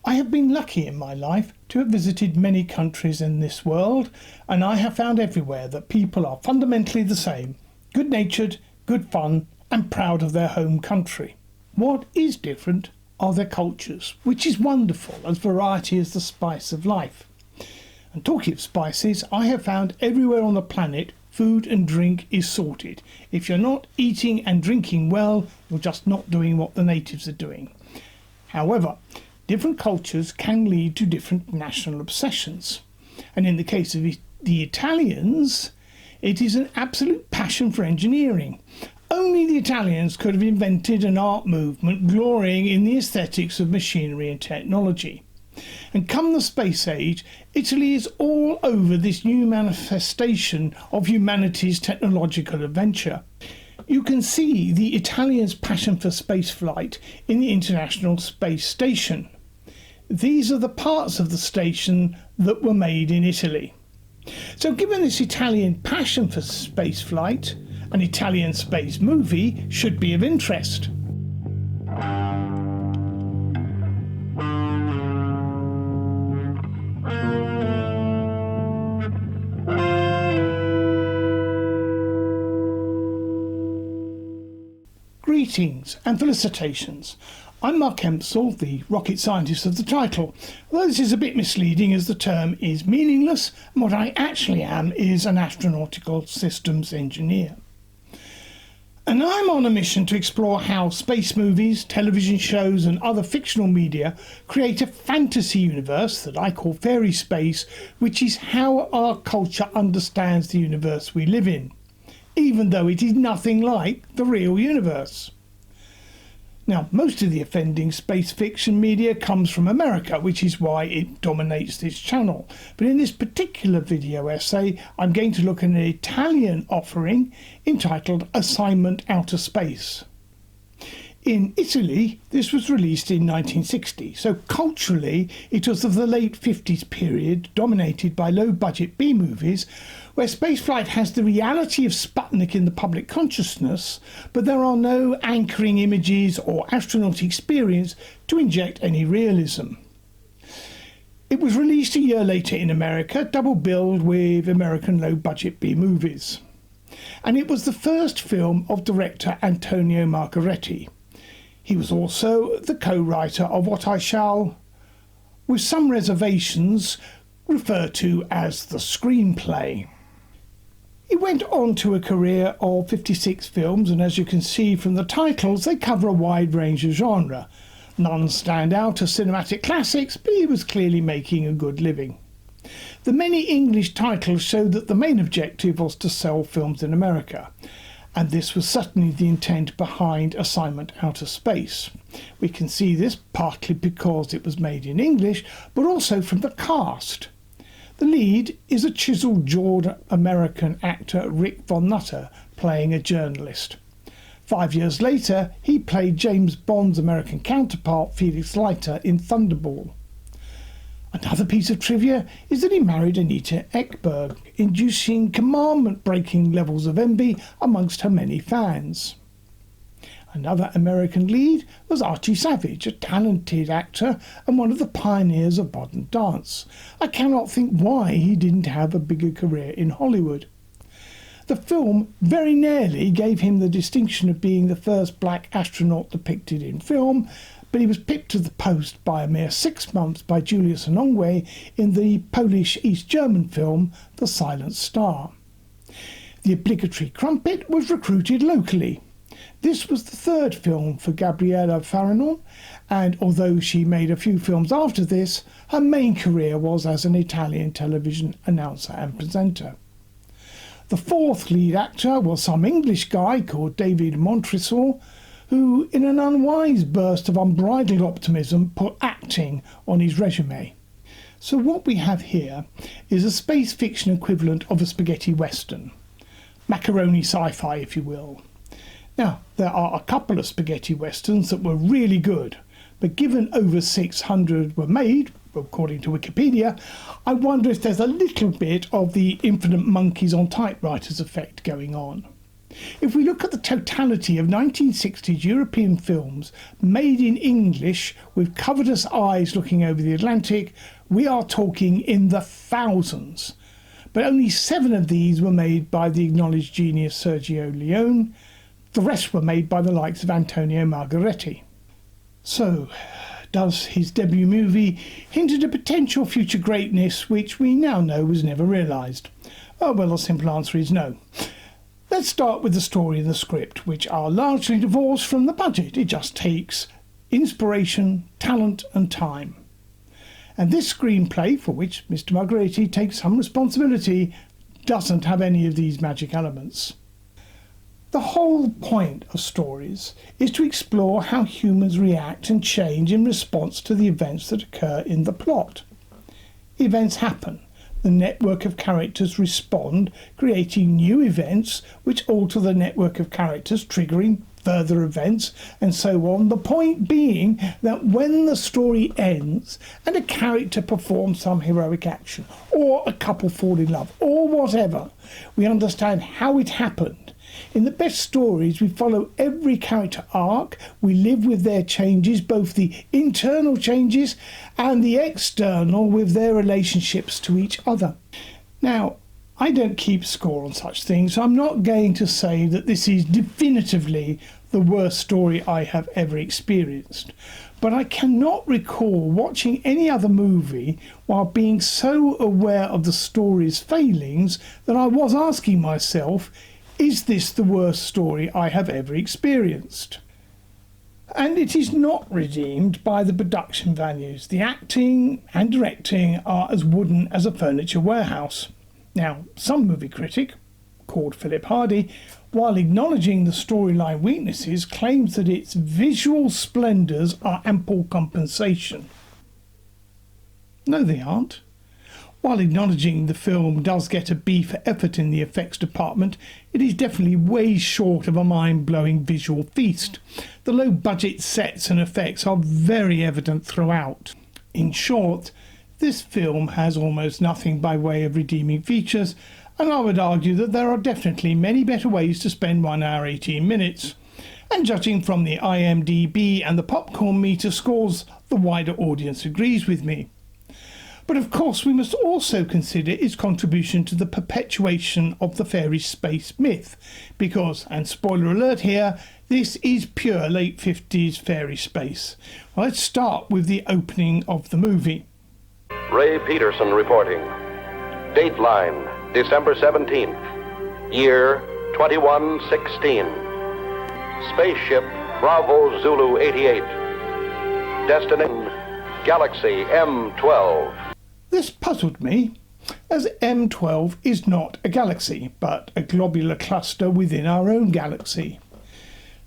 I have been lucky in my life to have visited many countries in this world, and I have found everywhere that people are fundamentally the same: good-natured, good fun, and proud of their home country. What is different are their cultures, which is wonderful, as variety is the spice of life. And talking of spices, I have found everywhere on the planet food and drink is sorted. If you're not eating and drinking well, you're just not doing what the natives are doing. However, different cultures can lead to different national obsessions. And in the case of the Italians, it is an absolute passion for engineering. Only the Italians could have invented an art movement glorying in the aesthetics of machinery and technology. And come the space age, Italy is all over this new manifestation of humanity's technological adventure. You can see the Italians' passion for spaceflight in the International Space Station. These are the parts of the station that were made in Italy. So given this Italian passion for spaceflight, an Italian space movie should be of interest. Greetings and felicitations. I'm Mark Hempsall, the rocket scientist of the title, although this is a bit misleading as the term is meaningless, and what I actually am is an astronautical systems engineer. And I'm on a mission to explore how space movies, television shows and other fictional media create a fantasy universe that I call Fairyspace, which is how our culture understands the universe we live in, even though it is nothing like the real universe. Now, most of the offending space fiction media comes from America, which is why it dominates this channel. But in this particular video essay, I'm going to look at an Italian offering entitled Assignment Outer Space. In Italy, this was released in 1960, so culturally it was of the late 50s period, dominated by low-budget B-movies, where spaceflight has the reality of Sputnik in the public consciousness, but there are no anchoring images or astronaut experience to inject any realism. It was released a year later in America, double-billed with American low-budget B-movies. And it was the first film of director Antonio Margheriti. He was also the co-writer of what I shall, with some reservations, refer to as the screenplay. He went on to a career of 56 films, and as you can see from the titles, they cover a wide range of genre. None stand out as cinematic classics, but he was clearly making a good living. The many English titles showed that the main objective was to sell films in America. And this was certainly the intent behind Assignment Outer Space. We can see this partly because it was made in English, but also from the cast. The lead is a chisel-jawed American actor Rick Von Nutter, playing a journalist. 5 years later, he played James Bond's American counterpart Felix Leiter in Thunderball. Another piece of trivia is that he married Anita Ekberg, inducing commandment-breaking levels of envy amongst her many fans. Another American lead was Archie Savage, a talented actor and one of the pioneers of modern dance. I cannot think why he didn't have a bigger career in Hollywood. The film very nearly gave him the distinction of being the first black astronaut depicted in film, but he was pipped to the post by a mere 6 months by Julius Onongwe in the Polish East German film The Silent Star. The obligatory crumpet was recruited locally. This was the third film for Gabriella Faranon, and although she made a few films after this, her main career was as an Italian television announcer and presenter. The fourth lead actor was some English guy called David Montresor, who, in an unwise burst of unbridled optimism, put acting on his resume. So what we have here is a space fiction equivalent of a spaghetti western. Macaroni sci-fi, if you will. Now, there are a couple of spaghetti westerns that were really good, but given over 600 were made, according to Wikipedia, I wonder if there's a little bit of the infinite monkeys on typewriters effect going on. If we look at the totality of 1960s European films made in English with covetous eyes looking over the Atlantic, we are talking in the thousands. But only 7 of these were made by the acknowledged genius Sergio Leone. The rest were made by the likes of Antonio Margheriti. So, does his debut movie hint at a potential future greatness which we now know was never realised? Oh, well, the simple answer is no. Let's start with the story and the script, which are largely divorced from the budget. It just takes inspiration, talent and time. And this screenplay, for which Mr. Margheriti takes some responsibility, doesn't have any of these magic elements. The whole point of stories is to explore how humans react and change in response to the events that occur in the plot. Events happen. The network of characters respond, creating new events which alter the network of characters, triggering further events, and so on. The point being that when the story ends and a character performs some heroic action, or a couple fall in love, or whatever, we understand how it happened. In the best stories, we follow every character arc, we live with their changes, both the internal changes and the external with their relationships to each other. Now, I don't keep score on such things, so I'm not going to say that this is definitively the worst story I have ever experienced. But I cannot recall watching any other movie while being so aware of the story's failings that I was asking myself, is this the worst story I have ever experienced? And it is not redeemed by the production values. The acting and directing are as wooden as a furniture warehouse. Now, some movie critic, called Philip Hardy, while acknowledging the storyline weaknesses, claims that its visual splendours are ample compensation. No, they aren't. While acknowledging the film does get a B for effort in the effects department, it is definitely way short of a mind-blowing visual feast. The low-budget sets and effects are very evident throughout. In short, this film has almost nothing by way of redeeming features, and I would argue that there are definitely many better ways to spend 1 hour 18 minutes. And judging from the IMDb and the popcorn meter scores, the wider audience agrees with me. But of course we must also consider its contribution to the perpetuation of the Fairyspace myth, because, and spoiler alert here, this is pure late 50s Fairyspace. Well, let's start with the opening of the movie. Ray Peterson reporting. Dateline, December 17th, year 2116. Spaceship Bravo Zulu 88. Destination Galaxy M12. This puzzled me, as M12 is not a galaxy, but a globular cluster within our own galaxy.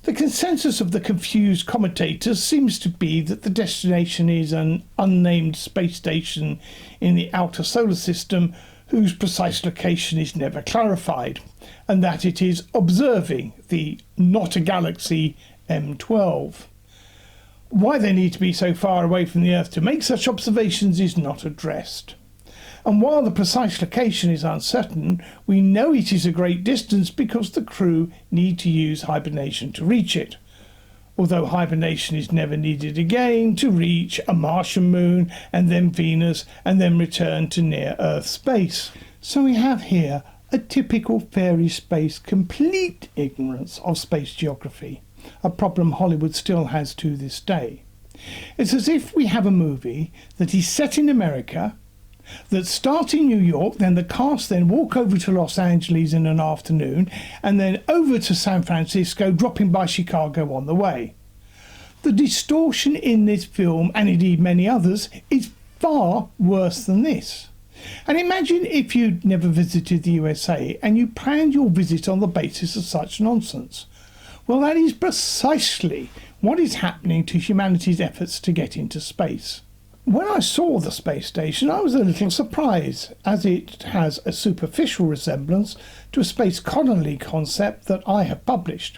The consensus of the confused commentators seems to be that the destination is an unnamed space station in the outer solar system whose precise location is never clarified, and that it is observing the not a galaxy M12. Why they need to be so far away from the Earth to make such observations is not addressed. And while the precise location is uncertain, we know it is a great distance because the crew need to use hibernation to reach it. Although hibernation is never needed again to reach a Martian moon and then Venus and then return to near Earth space. So we have here a typical Fairyspace complete ignorance of space geography, a problem Hollywood still has to this day. It's as if we have a movie that is set in America, that starts in New York, then the cast then walk over to Los Angeles in an afternoon, and then over to San Francisco, dropping by Chicago on the way. The distortion in this film, and indeed many others, is far worse than this. And imagine if you'd never visited the USA and you planned your visit on the basis of such nonsense. Well, that is precisely what is happening to humanity's efforts to get into space. When I saw the space station, I was a little surprised, as it has a superficial resemblance to a space colony concept that I have published.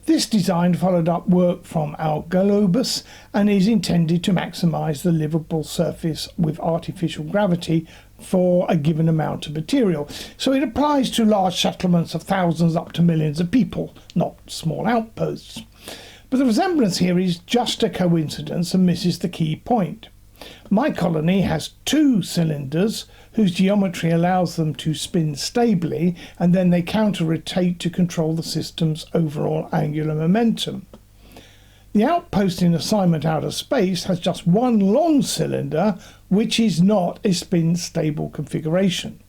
This design followed up work from Al Globus and is intended to maximise the livable surface with artificial gravity for a given amount of material. So it applies to large settlements of thousands up to millions of people, not small outposts. But the resemblance here is just a coincidence and misses the key point. My colony has 2 cylinders whose geometry allows them to spin stably, and then they counter-rotate to control the system's overall angular momentum. The outpost in Assignment Outer Space has just 1 long cylinder, which is not a spin-stable configuration.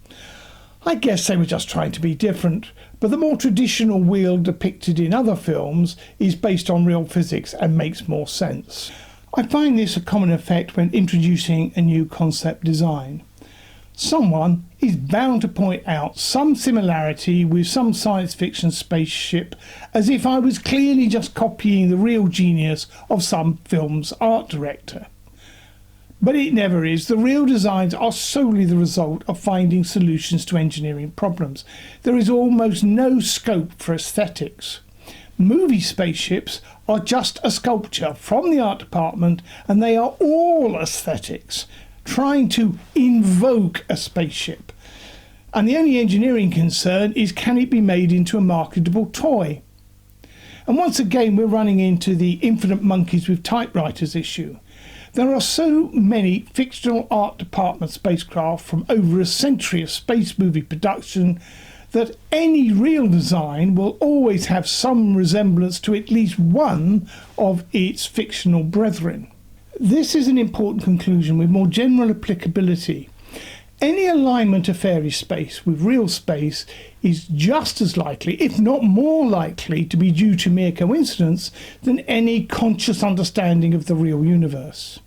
I guess they were just trying to be different, but the more traditional wheel depicted in other films is based on real physics and makes more sense. I find this a common effect when introducing a new concept design. Someone is bound to point out some similarity with some science fiction spaceship, as if I was clearly just copying the real genius of some film's art director. But it never is. The real designs are solely the result of finding solutions to engineering problems. There is almost no scope for aesthetics. Movie spaceships are just a sculpture from the art department, and they are all aesthetics, trying to invoke a spaceship. And the only engineering concern is, can it be made into a marketable toy? And once again, we're running into the infinite monkeys with typewriters issue. There are so many fictional art department spacecraft from over a century of space movie production that any real design will always have some resemblance to at least one of its fictional brethren. This is an important conclusion with more general applicability. Any alignment of Fairyspace with real space is just as likely, if not more likely, to be due to mere coincidence than any conscious understanding of the real universe.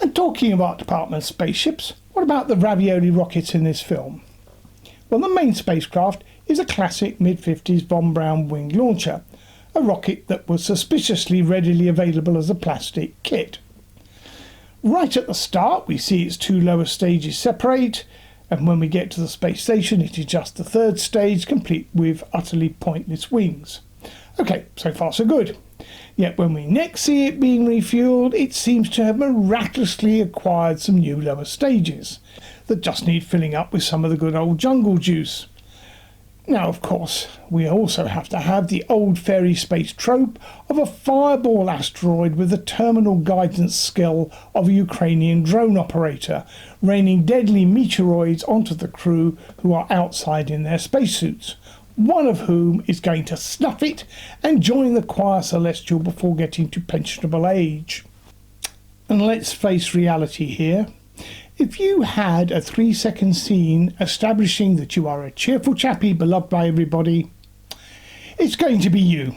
And talking of art department spaceships, what about the ravioli rockets in this film? Well, the main spacecraft is a classic mid-50s Von Braun winged launcher, a rocket that was suspiciously readily available as a plastic kit. Right at the start, we see its 2 lower stages separate, and when we get to the space station, it is just the 3rd stage, complete with utterly pointless wings. Okay, so far so good. Yet when we next see it being refueled, it seems to have miraculously acquired some new lower stages that just need filling up with some of the good old jungle juice. Now, of course, we also have to have the old Fairyspace trope of a fireball asteroid with the terminal guidance skill of a Ukrainian drone operator, raining deadly meteoroids onto the crew who are outside in their spacesuits, one of whom is going to snuff it and join the choir celestial before getting to pensionable age. And let's face reality here. If you had a 3-second scene establishing that you are a cheerful chappie beloved by everybody, it's going to be you.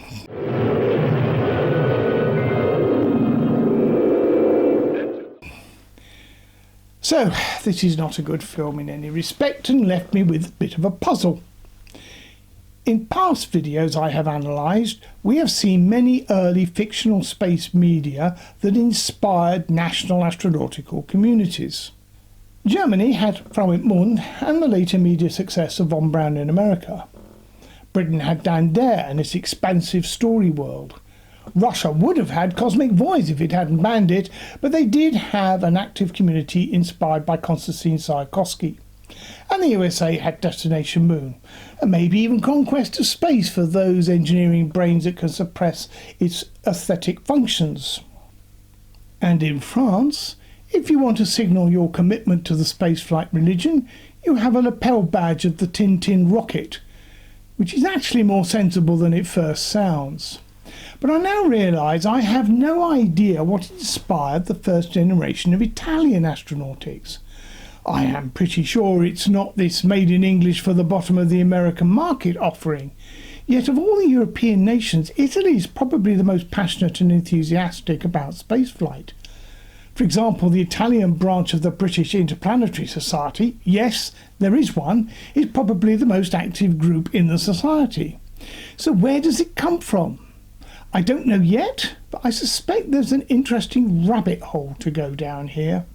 So, this is not a good film in any respect and left me with a bit of a puzzle. In past videos I have analysed, we have seen many early fictional space media that inspired national astronautical communities. Germany had Frau im Mond and the later media success of Von Braun in America. Britain had Dan Dare and its expansive story world. Russia would have had Cosmic Voice if it hadn't banned it, but they did have an active community inspired by Konstantin Tsiolkovsky. And the USA had Destination Moon, and maybe even Conquest of Space for those engineering brains that can suppress its aesthetic functions. And in France, if you want to signal your commitment to the spaceflight religion, you have a lapel badge of the Tintin rocket, which is actually more sensible than it first sounds. But I now realise I have no idea what inspired the first generation of Italian astronautics. I am pretty sure it's not this made in English for the bottom of the American market offering. Yet of all the European nations, Italy is probably the most passionate and enthusiastic about spaceflight. For example, the Italian branch of the British Interplanetary Society, yes, there is one, is probably the most active group in the society. So where does it come from? I don't know yet, but I suspect there's an interesting rabbit hole to go down here.